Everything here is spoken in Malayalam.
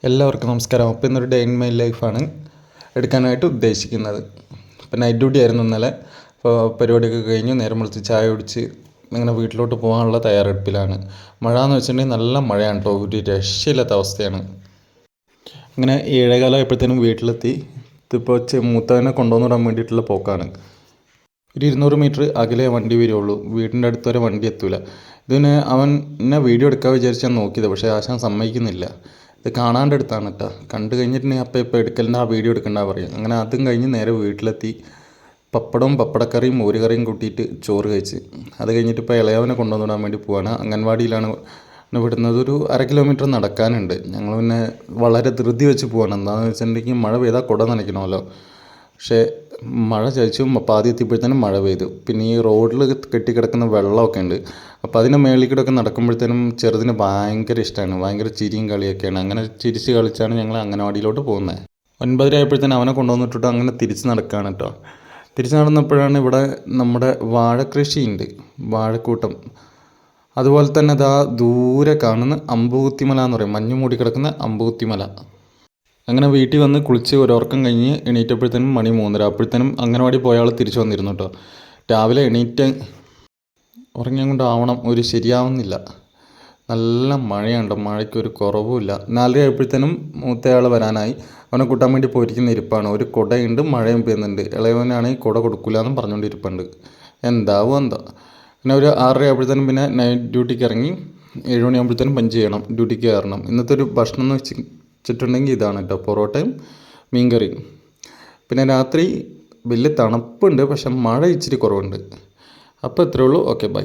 എല്ലാവർക്കും നമസ്കാരം. അപ്പോൾ ഇന്നൊരു ഡേ ഇൻ മൈ ലൈഫാണ് എടുക്കാനായിട്ട് ഉദ്ദേശിക്കുന്നത്. ഇപ്പോൾ നൈറ്റ് ഡ്യൂട്ടി ആയിരുന്നു ഇന്നലെ. അപ്പോൾ പരിപാടിയൊക്കെ കഴിഞ്ഞ് നേരം വെളുത്ത് ചായ കുടിച്ച് ഇങ്ങനെ വീട്ടിലോട്ട് പോകാനുള്ള തയ്യാറെടുപ്പിലാണ്. മഴ എന്ന് വെച്ചിട്ടുണ്ടെങ്കിൽ നല്ല മഴയാണ് കേട്ടോ, ഒരു രക്ഷയില്ലാത്ത അവസ്ഥയാണ്. അങ്ങനെ 7:15 ആയപ്പോഴത്തേനും വീട്ടിലെത്തി. ഇതിപ്പോൾ മൂത്തവനെ കൊണ്ടുവന്ന് വിടാൻ വേണ്ടിയിട്ടുള്ള പോക്കാണ്. ഒരു 200 മീറ്റർ അകലെ വണ്ടി വരുള്ളൂ, വീടിൻ്റെ അടുത്ത് വരെ വണ്ടി എത്തൂല. ഇതിന് അവൻ എന്നെ വീഡിയോ എടുക്കാൻ വിചാരിച്ചാൽ നോക്കിയത്, പക്ഷേ ആശാൻ സമ്മതിക്കുന്നില്ല. ഇത് കാണാണ്ട് എടുത്താണ് കേട്ടോ. കണ്ടു കഴിഞ്ഞിട്ടുണ്ടെങ്കിൽ അപ്പോൾ ഇപ്പോൾ എടുക്കലിൻ്റെ ആ വീഡിയോ എടുക്കണ്ട പറയും. അങ്ങനെ അതും കഴിഞ്ഞ് നേരെ വീട്ടിലെത്തി പപ്പടവും പപ്പടക്കറിയും മോരുകറിയും കൂട്ടിയിട്ട് ചോറ് കഴിച്ച് അത് കഴിഞ്ഞിട്ട് ഇപ്പോൾ ഇളയവനെ കൊണ്ടുവന്നിടാൻ വേണ്ടി പോവാണ്. അംഗൻവാടിയിലാണ് വിടുന്നത്. ഒരു 1/2 കിലോമീറ്റർ നടക്കാനുണ്ട്. ഞങ്ങൾ പിന്നെ വളരെ ധൃതി വെച്ച് പോവാണ്. എന്താണെന്ന് വെച്ചിട്ടുണ്ടെങ്കിൽ മഴ പെയ്താൽ കുട നനയ്ക്കണമല്ലോ. പക്ഷേ മഴ ചതിച്ചു. പാതി എത്തിയപ്പോഴത്തേനും മഴ പെയ്തു. പിന്നെ ഈ റോഡിൽ കെട്ടിക്കിടക്കുന്ന വെള്ളമൊക്കെ ഉണ്ട്. അപ്പോൾ അതിൻ്റെ മേളിൽ കൂടെയൊക്കെ നടക്കുമ്പോഴത്തേനും ചെറുതിന് ഭയങ്കര ഇഷ്ടമാണ്. ഭയങ്കര ചിരിയും കളിയൊക്കെയാണ്. അങ്ങനെ ചിരിച്ച് കളിച്ചാണ് ഞങ്ങൾ അംഗനവാടിയിലോട്ട് പോകുന്നത്. 9:30 ആയപ്പോഴത്തേനും അവനെ കൊണ്ടുവന്നിട്ടിട്ട് അങ്ങനെ തിരിച്ച് നടക്കുകയാണ് കേട്ടോ. തിരിച്ച് നടന്നപ്പോഴാണ് ഇവിടെ നമ്മുടെ വാഴക്കൃഷിയുണ്ട്, വാഴക്കൂട്ടം. അതുപോലെ തന്നെ അതാ ദൂരെ കാണുന്ന അമ്പൂത്തിമല എന്ന് പറയും, മഞ്ഞ് മൂടി കിടക്കുന്ന അമ്പൂത്തിമല. അങ്ങനെ വീട്ടിൽ വന്ന് കുളിച്ച് ഒരുറക്കം കഴിഞ്ഞ് എണീറ്റപ്പോഴത്തേനും മണി 3:30. അപ്പോഴത്തേനും അംഗനവാടി പോയ ആൾ തിരിച്ചു വന്നിരുന്നു കേട്ടോ. രാവിലെ എണീറ്റ് ഉറങ്ങിയും കൊണ്ടാവണം, ഒരു ശരിയാവുന്നില്ല. നല്ല മഴയുണ്ട്, മഴയ്ക്കൊരു കുറവുമില്ല. 4:30 ആയപ്പോഴത്തേനും മൂത്തയാൾ വരാനായി. അവനെ കൂട്ടാൻ വേണ്ടി പോയിരിക്കുന്ന ഇരിപ്പാണ്. ഒരു കുടയുണ്ട്, മഴയും പെയ്യുന്നുണ്ട്. ഇളയവനാണെങ്കിൽ കുട കൊടുക്കില്ല എന്നും പറഞ്ഞുകൊണ്ടിരിപ്പുണ്ട്. എന്താവും എന്താ. പിന്നെ ഒരു 6:30 ആയപ്പോഴത്തേനും പിന്നെ നൈറ്റ് ഡ്യൂട്ടിക്ക് ഇറങ്ങി. 7 മണിയാകുമ്പോഴത്തേനും പഞ്ച് ചെയ്യണം, ഡ്യൂട്ടിക്ക് കയറണം. ഇന്നത്തെ ഒരു ഭക്ഷണം എന്ന് വെച്ചിട്ടുണ്ടെങ്കിൽ ഇതാണ് കേട്ടോ, പൊറോട്ടയും മീൻകറിയും. പിന്നെ രാത്രി വലിയ തണുപ്പുണ്ട്, പക്ഷെ മഴ ഇച്ചിരി കുറവുണ്ട്. അപ്പോൾ ഇത്രയേ ഉള്ളൂ. Okay, by.